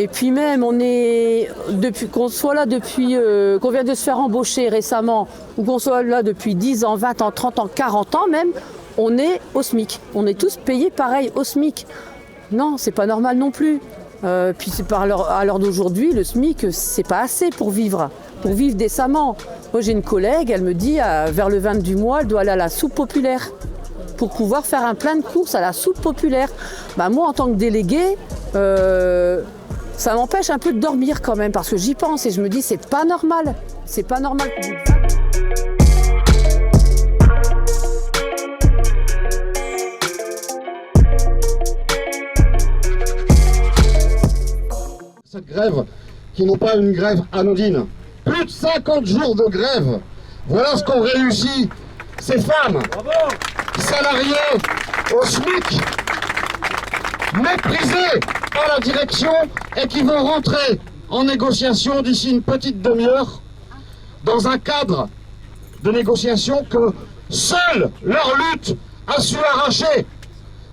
Et puis même, depuis qu'on soit là depuis, qu'on vient de se faire embaucher récemment, ou qu'on soit là depuis 10 ans, 20 ans, 30 ans, 40 ans même, on est au SMIC. On est tous payés pareil au SMIC. Non, c'est pas normal non plus. Puis à l'heure d'aujourd'hui, le SMIC, c'est pas assez pour vivre décemment. Moi j'ai une collègue, elle me dit vers le 20 du mois, elle doit aller à la soupe populaire pour pouvoir faire un plein de courses à la soupe populaire. Moi en tant que déléguée, ça m'empêche un peu de dormir quand même parce que j'y pense et je me dis c'est pas normal. C'est pas normal. Cette grève qui n'est pas une grève anodine. Plus de 50 jours de grève. Voilà ce qu'ont réussi ces femmes, salariées au SMIC, méprisées par la direction et qui vont rentrer en négociation d'ici une petite demi-heure dans un cadre de négociation que seule leur lutte a su arracher.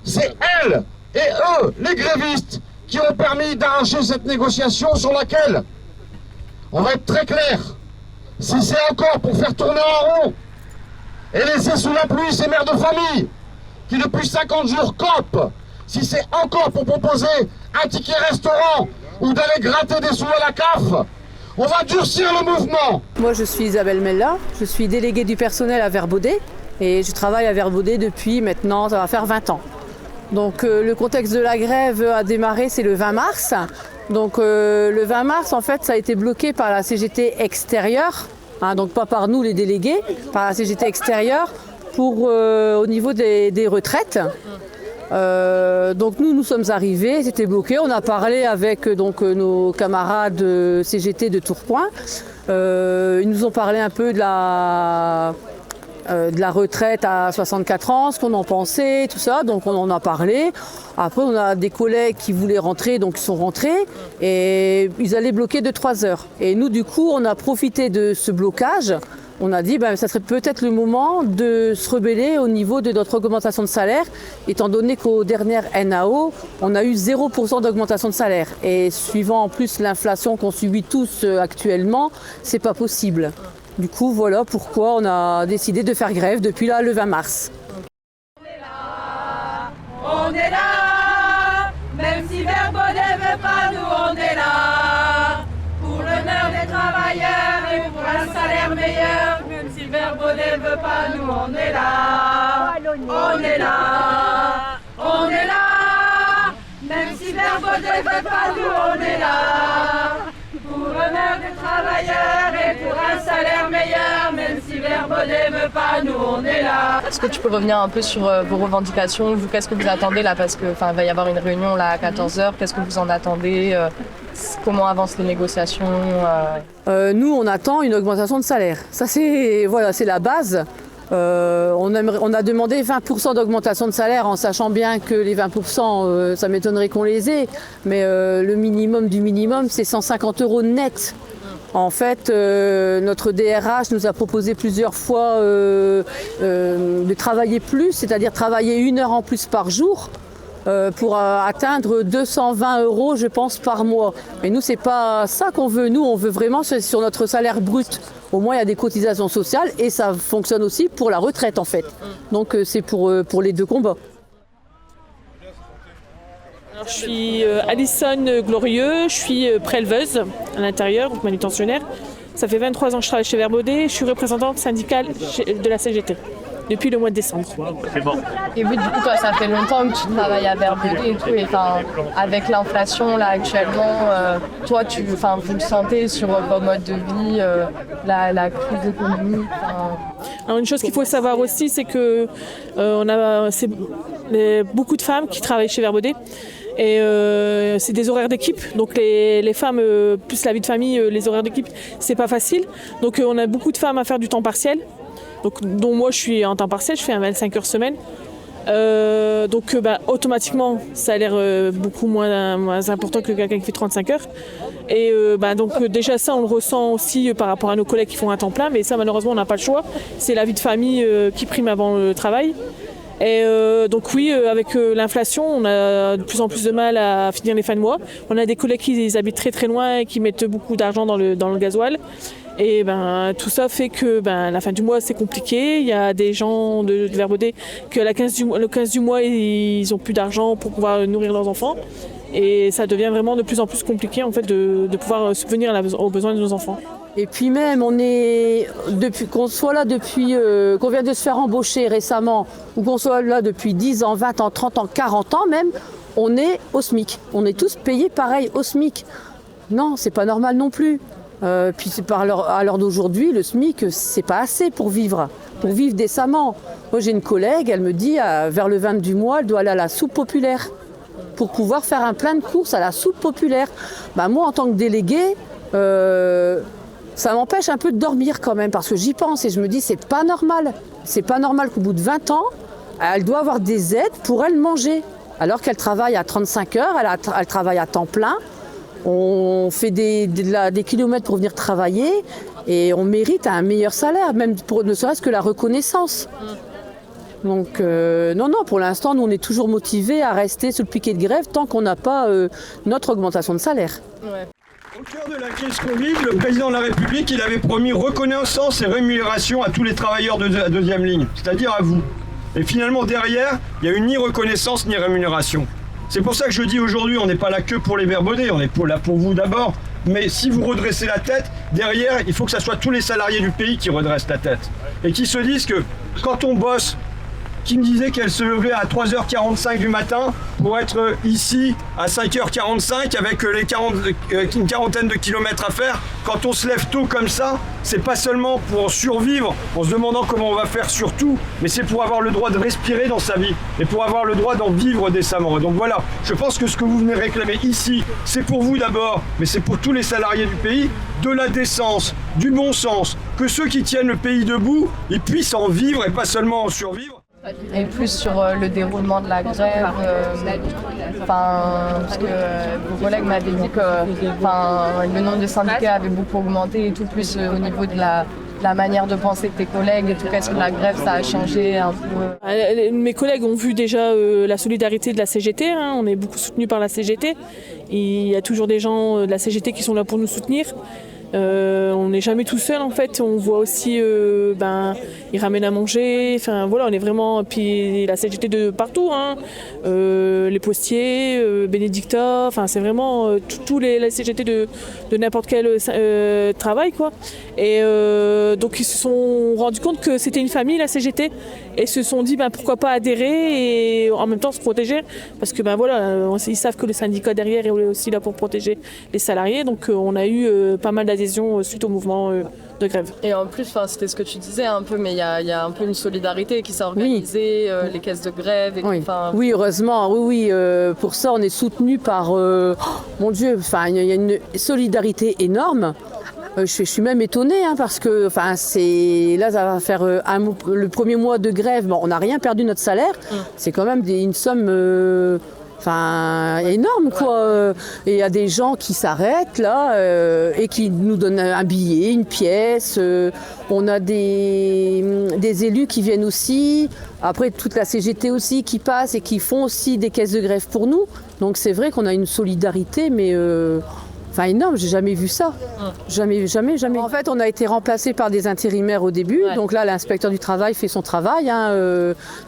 C'est elles et eux, les grévistes, qui ont permis d'arracher cette négociation sur laquelle, on va être très clair, si c'est encore pour faire tourner en rond et laisser sous la pluie ces mères de famille qui depuis 50 jours campent, si c'est encore pour proposer un ticket restaurant ou d'aller gratter des sous à la CAF, on va durcir le mouvement. Moi je suis Isabelle Mella, je suis déléguée du personnel à Verbaudet et je travaille à Verbaudet depuis maintenant, ça va faire 20 ans. Donc le contexte de la grève a démarré, c'est le 20 mars. Donc le 20 mars, en fait, ça a été bloqué par la CGT extérieure, donc pas par nous les délégués, par la CGT extérieure pour au niveau des retraites. Donc nous sommes arrivés, c'était bloqué. On a parlé avec nos camarades CGT de Tourcoing. Ils nous ont parlé un peu de la retraite à 64 ans, ce qu'on en pensait, tout ça, donc on en a parlé. Après on a des collègues qui voulaient rentrer, donc ils sont rentrés et ils allaient bloquer de 3 heures. Et nous du coup on a profité de ce blocage, on a dit ça serait peut-être le moment de se rebeller au niveau de notre augmentation de salaire, étant donné qu'aux dernières NAO, on a eu 0% d'augmentation de salaire. Et suivant en plus l'inflation qu'on subit tous actuellement, c'est pas possible. Du coup, voilà pourquoi on a décidé de faire grève depuis là, le 20 mars. On est là, même si Verbaudet veut pas, nous on est là. Pour l'honneur des travailleurs et pour un salaire meilleur, même si Verbaudet veut pas, nous on est là. On est là, on est là, même si Verbaudet veut pas, nous on est là. Pour l'honneur des travailleurs et pour un salaire meilleur, même si Verbaudet veut pas, nous on est là. Est-ce que tu peux revenir un peu sur vos revendications? Vous, qu'est-ce que vous attendez là? Parce que il va y avoir une réunion là à 14h. Qu'est-ce que vous en attendez? Comment avancent les négociations? Nous, on attend une augmentation de salaire. Ça, c'est la base. On a demandé 20% d'augmentation de salaire en sachant bien que les 20%, ça m'étonnerait qu'on les ait. Mais le minimum du minimum, c'est 150 € net. En fait, notre DRH nous a proposé plusieurs fois de travailler plus, c'est-à-dire travailler 1 heure en plus par jour. Pour atteindre 220 €, je pense, par mois. Mais nous, c'est pas ça qu'on veut. Nous, on veut vraiment sur notre salaire brut. Au moins, il y a des cotisations sociales et ça fonctionne aussi pour la retraite, en fait. Donc, c'est pour les deux combats. Alors, je suis Alison Glorieux, je suis préleveuse à l'intérieur, donc manutentionnaire. Ça fait 23 ans que je travaille chez Verbaudet. Je suis représentante syndicale de la CGT. Depuis le mois de décembre. C'est bon. Et vous, du coup, toi, ça fait longtemps que tu travailles à Verbaudet et tout, et avec l'inflation là actuellement, toi, vous le sentez sur vos modes de vie, la crise économique. Alors une chose qu'il faut savoir aussi, c'est que beaucoup de femmes qui travaillent chez Verbaudet. Et c'est des horaires d'équipe, donc les femmes, plus la vie de famille, les horaires d'équipe, c'est pas facile. Donc on a beaucoup de femmes à faire du temps partiel. Donc, dont moi je suis en temps partiel, je fais un 25 heures semaine. Donc automatiquement ça a l'air beaucoup moins important que quelqu'un qui fait 35 heures. Et donc déjà ça on le ressent aussi par rapport à nos collègues qui font un temps plein, mais ça malheureusement on n'a pas le choix. C'est la vie de famille qui prime avant le travail. Et donc oui, avec l'inflation, on a de plus en plus de mal à finir les fins de mois. On a des collègues qui habitent très très loin et qui mettent beaucoup d'argent dans le gasoil. Et tout ça fait que la fin du mois c'est compliqué. Il y a des gens de Vert Baudet que le 15 du mois ils n'ont plus d'argent pour pouvoir nourrir leurs enfants. Et ça devient vraiment de plus en plus compliqué en fait, de pouvoir subvenir aux besoins de nos enfants. Et puis même, qu'on soit là depuis, qu'on vient de se faire embaucher récemment, ou qu'on soit là depuis 10 ans, 20 ans, 30 ans, 40 ans même, on est au SMIC. On est tous payés pareil au SMIC. Non, c'est pas normal non plus. Puis à l'heure d'aujourd'hui, le SMIC, c'est pas assez pour vivre décemment. Moi j'ai une collègue, elle me dit, vers le 20 du mois, elle doit aller à la soupe populaire pour pouvoir faire un plein de courses à la soupe populaire. Moi, en tant que déléguée, ça m'empêche un peu de dormir quand même, parce que j'y pense et je me dis, c'est pas normal. C'est pas normal qu'au bout de 20 ans, elle doit avoir des aides pour elle manger. Alors qu'elle travaille à 35 heures, elle travaille à temps plein. On fait des kilomètres pour venir travailler et on mérite un meilleur salaire, même ne serait-ce que la reconnaissance. Donc non, pour l'instant, nous on est toujours motivés à rester sur le piquet de grève tant qu'on n'a pas notre augmentation de salaire. Ouais. Au cœur de la crise Covid, le président de la République, il avait promis reconnaissance et rémunération à tous les travailleurs de la deuxième ligne, c'est-à-dire à vous. Et finalement, derrière, il n'y a eu ni reconnaissance ni rémunération. C'est pour ça que je dis aujourd'hui, on n'est pas là que pour les Vert Baudet, on est là pour vous d'abord. Mais si vous redressez la tête, derrière, il faut que ce soit tous les salariés du pays qui redressent la tête. Et qui se disent que quand on bosse, qui me disait qu'elle se levait à 3h45 du matin pour être ici à 5h45 avec une quarantaine de kilomètres à faire. Quand on se lève tôt comme ça, c'est pas seulement pour survivre en se demandant comment on va faire surtout, mais c'est pour avoir le droit de respirer dans sa vie et pour avoir le droit d'en vivre décemment. Donc voilà, je pense que ce que vous venez réclamer ici, c'est pour vous d'abord, mais c'est pour tous les salariés du pays, de la décence, du bon sens, que ceux qui tiennent le pays debout, ils puissent en vivre et pas seulement en survivre. Et plus sur le déroulement de la grève, parce que vos collègues m'avaient dit que le nombre de syndicats avait beaucoup augmenté et tout, plus au niveau de la manière de penser de tes collègues et tout, qu'est-ce que la grève ça a changé un peu? Mes collègues ont vu déjà la solidarité de la CGT, on est beaucoup soutenus par la CGT. Il y a toujours des gens de la CGT qui sont là pour nous soutenir. On n'est jamais tout seul en fait, on voit aussi ils ramènent à manger, on est vraiment, puis la CGT de partout, les postiers, Bénédicta, c'est vraiment tous les CGT de n'importe quel travail quoi. Et donc ils se sont rendus compte que c'était une famille la CGT et se sont dit pourquoi pas adhérer et en même temps se protéger parce que ils savent que le syndicat derrière est aussi là pour protéger les salariés, donc on a eu pas mal d'adhésions suite au mouvement de grève. Et en plus, c'était ce que tu disais un peu, mais il y a un peu une solidarité qui s'est organisée, les caisses de grève. Et oui, heureusement, oui. Pour ça, on est soutenu par, mon Dieu, il y a une solidarité énorme. Je suis même étonnée parce que là, ça va faire le premier mois de grève. Bon, on n'a rien perdu notre salaire. C'est quand même une somme. Énorme quoi. Et il y a des gens qui s'arrêtent là et qui nous donnent un billet, une pièce. On a des élus qui viennent aussi. Après toute la CGT aussi qui passe et qui font aussi des caisses de grève pour nous. Donc c'est vrai qu'on a une solidarité mais énorme, j'ai jamais vu ça. Jamais. En fait, on a été remplacé par des intérimaires au début. Ouais. Donc là, l'inspecteur du travail fait son travail.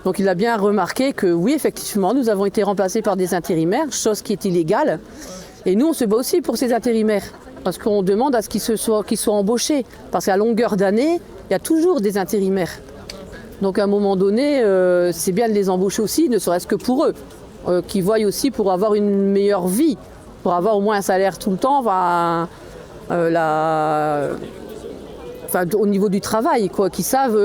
Donc il a bien remarqué que oui, effectivement, nous avons été remplacés par des intérimaires, chose qui est illégale. Et nous, on se bat aussi pour ces intérimaires. Parce qu'on demande à ce qu'ils soient embauchés. Parce qu'à longueur d'année, il y a toujours des intérimaires. Donc à un moment donné, c'est bien de les embaucher aussi, ne serait-ce que pour eux. Qui voient aussi pour avoir une meilleure vie. Pour avoir au moins un salaire tout le temps, au niveau du travail, quoi, qu'ils savent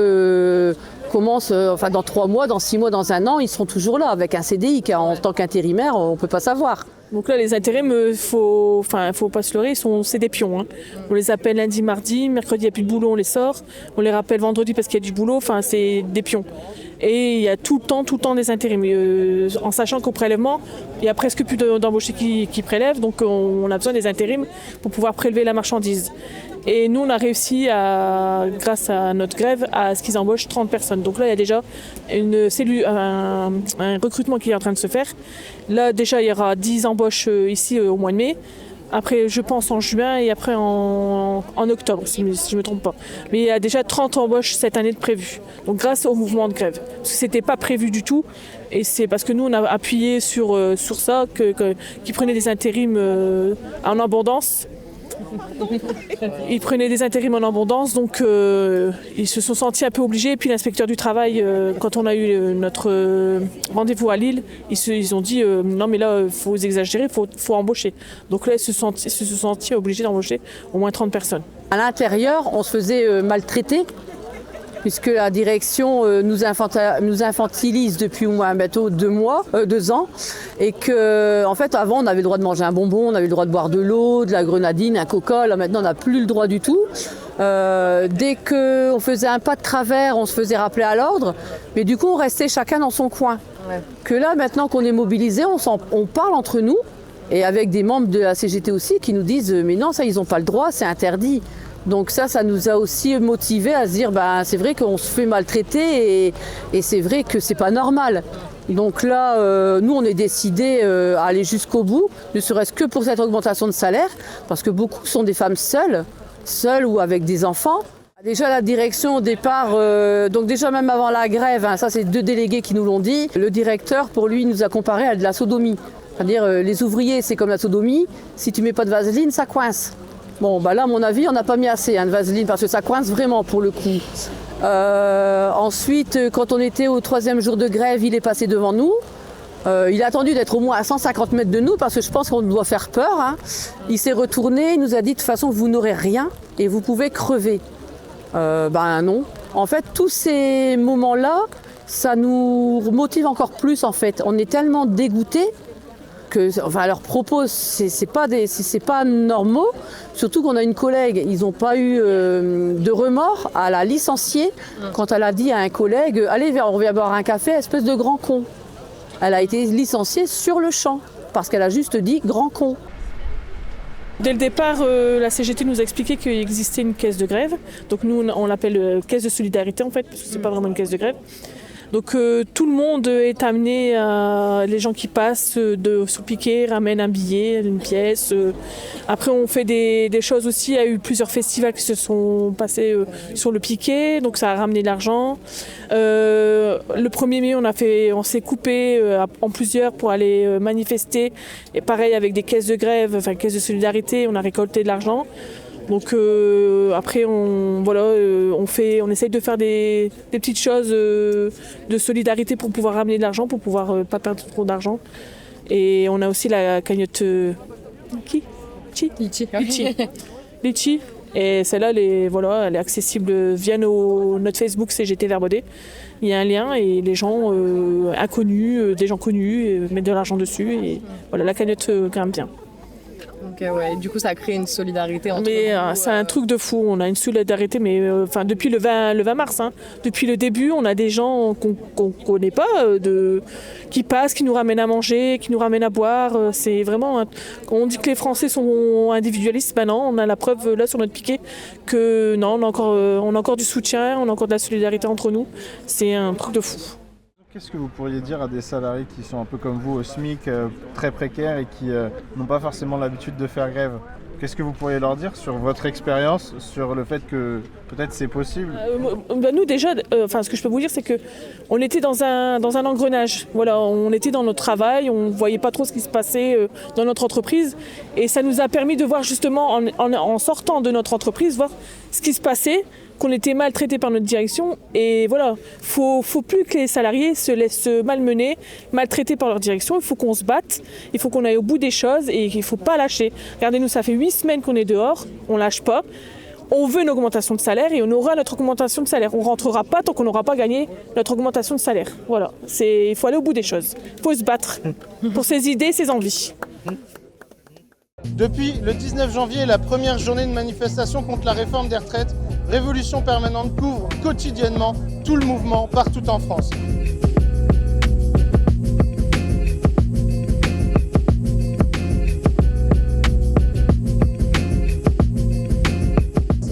comment, dans 3 mois, dans 6 mois, dans 1 an, ils seront toujours là avec un CDI, car en tant qu'intérimaire, on ne peut pas savoir. Donc là, les intérims, faut pas se leurrer, c'est des pions. On les appelle lundi, mardi, mercredi, il n'y a plus de boulot, on les sort. On les rappelle vendredi parce qu'il y a du boulot, c'est des pions. Et il y a tout le temps des intérims. En sachant qu'au prélèvement, il n'y a presque plus d'embauchés qui prélèvent, donc on a besoin des intérims pour pouvoir prélever la marchandise. Et nous, on a réussi, grâce à notre grève, à ce qu'ils embauchent 30 personnes. Donc là, il y a déjà une cellule, un recrutement qui est en train de se faire. Là, déjà, il y aura 10 embauches ici au mois de mai. Après, je pense en juin et après en octobre, si je ne me trompe pas. Mais il y a déjà 30 embauches cette année de prévues. Donc grâce au mouvement de grève. Parce que ce n'était pas prévu du tout. Et c'est parce que nous, on a appuyé sur ça, qu'ils prenaient des intérims en abondance. Ils prenaient des intérims en abondance, donc ils se sont sentis un peu obligés. Et puis l'inspecteur du travail, quand on a eu notre rendez-vous à Lille, ils ont dit non mais là, il faut exagérer, il faut embaucher. Donc là, ils se sont sentis obligés d'embaucher au moins 30 personnes. À l'intérieur, on se faisait maltraiter, puisque la direction nous infantilise depuis au moins bientôt 2 ans, et que en fait avant on avait le droit de manger un bonbon, on avait le droit de boire de l'eau, de la grenadine, un coca. Là maintenant on n'a plus le droit du tout. Dès qu'on faisait un pas de travers, on se faisait rappeler à l'ordre, mais du coup on restait chacun dans son coin. Ouais. Que là maintenant qu'on est mobilisés, on parle entre nous, et avec des membres de la CGT aussi qui nous disent mais non, ça ils n'ont pas le droit, c'est interdit. Donc ça nous a aussi motivés à se dire c'est vrai qu'on se fait maltraiter et c'est vrai que c'est pas normal. Donc là, nous on est décidés à aller jusqu'au bout, ne serait-ce que pour cette augmentation de salaire, parce que beaucoup sont des femmes seules ou avec des enfants. Déjà la direction au départ, donc déjà même avant la grève, ça c'est 2 délégués qui nous l'ont dit, le directeur pour lui nous a comparé à de la sodomie. C'est-à-dire les ouvriers c'est comme la sodomie, si tu mets pas de vaseline ça coince. Bon, là, à mon avis, on n'a pas mis assez de vaseline parce que ça coince vraiment pour le coup. Ensuite, quand on était au 3e jour de grève, il est passé devant nous. Il a attendu d'être au moins à 150 mètres de nous parce que je pense qu'on doit faire peur. Il s'est retourné, il nous a dit de toute façon, vous n'aurez rien et vous pouvez crever. Non. En fait, tous ces moments-là, ça nous motive encore plus en fait. On est tellement dégoûtés. Leurs propos, c'est pas normaux. Surtout qu'on a une collègue, ils n'ont pas eu de remords à la licencier quand elle a dit à un collègue allez, on vient boire un café, espèce de grand con. Elle a été licenciée sur le champ parce qu'elle a juste dit grand con. Dès le départ, la CGT nous a expliqué qu'il existait une caisse de grève. Donc nous, on l'appelle caisse de solidarité en fait, parce que c'est pas vraiment une caisse de grève. Donc tout le monde est amené, les gens qui passent sous le piquet ramènent un billet, une pièce. Après on fait des choses aussi, il y a eu plusieurs festivals qui se sont passés sur le piquet, donc ça a ramené de l'argent. Le 1er mai on s'est coupé en plusieurs pour aller manifester, et pareil avec des caisses de grève, enfin caisses de solidarité, on a récolté de l'argent. Donc après on essaye de faire des petites choses de solidarité pour pouvoir ramener de l'argent, pour pouvoir pas perdre trop d'argent. Et on a aussi la cagnotte Litchi. Et celle-là, elle est accessible via notre Facebook CGT Verbaudet. Il y a un lien et les gens inconnus, des gens connus mettent de l'argent dessus. Et voilà, la cagnotte grimpe bien. Ok, ouais. Du coup, ça crée une solidarité entre nous. C'est un truc de fou. On a une solidarité, mais depuis le 20 mars. Depuis le début, on a des gens qu'on ne connaît pas, qui passent, qui nous ramènent à manger, qui nous ramènent à boire. C'est vraiment... Quand on dit que les Français sont individualistes, non, on a la preuve là sur notre piquet que non, on a encore du soutien, on a encore de la solidarité entre nous. C'est un truc de fou. Qu'est-ce que vous pourriez dire à des salariés qui sont un peu comme vous au SMIC, très précaires et qui n'ont pas forcément l'habitude de faire grève ? Qu'est-ce que vous pourriez leur dire sur votre expérience, sur le fait que peut-être c'est possible ? Nous déjà, ce que je peux vous dire, c'est qu'on était dans un engrenage. Voilà, on était dans notre travail, on ne voyait pas trop ce qui se passait dans notre entreprise. Et ça nous a permis de voir justement, en sortant de notre entreprise, voir ce qui se passait, qu'on était maltraités par notre direction. Et voilà, faut plus que les salariés se laissent malmener, maltraités par leur direction. Il faut qu'on se batte, il faut qu'on aille au bout des choses et il ne faut pas lâcher. Regardez-nous, ça fait 8 semaines qu'on est dehors, on ne lâche pas. On veut une augmentation de salaire et on aura notre augmentation de salaire. On ne rentrera pas tant qu'on n'aura pas gagné notre augmentation de salaire. Voilà, il faut aller au bout des choses. Il faut se battre pour ses idées, ses envies. Depuis le 19 janvier, la première journée de manifestation contre la réforme des retraites, Révolution Permanente couvre quotidiennement tout le mouvement partout en France.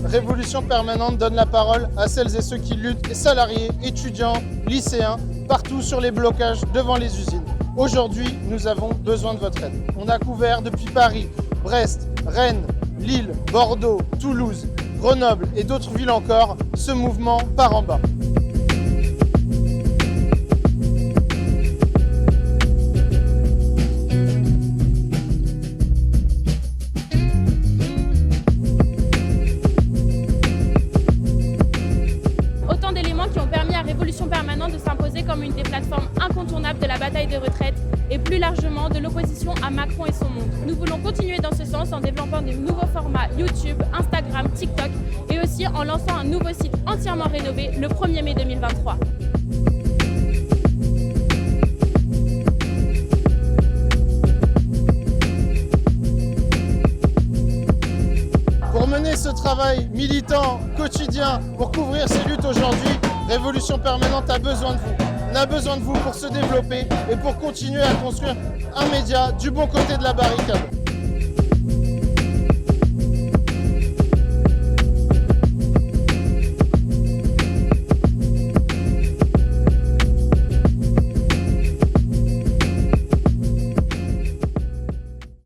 Révolution Permanente donne la parole à celles et ceux qui luttent, salariés, étudiants, lycéens, partout sur les blocages devant les usines. Aujourd'hui, nous avons besoin de votre aide. On a couvert depuis Paris, Brest, Rennes, Lille, Bordeaux, Toulouse, Grenoble et d'autres villes encore, ce mouvement part en bas. Autant d'éléments qui ont permis à Révolution Permanente de s'imposer comme une des plateformes incontournables de la bataille des retraites et plus largement de l'opposition à Macron et son monde. Nous voulons continuer dans ce sens en développant de nouveaux formats YouTube, Instagram, TikTok et aussi en lançant un nouveau site entièrement rénové le 1er mai 2023. Pour mener ce travail militant, quotidien, pour couvrir ces luttes aujourd'hui, Révolution Permanente a besoin de vous. On a besoin de vous pour se développer et pour continuer à construire un média du bon côté de la barricade.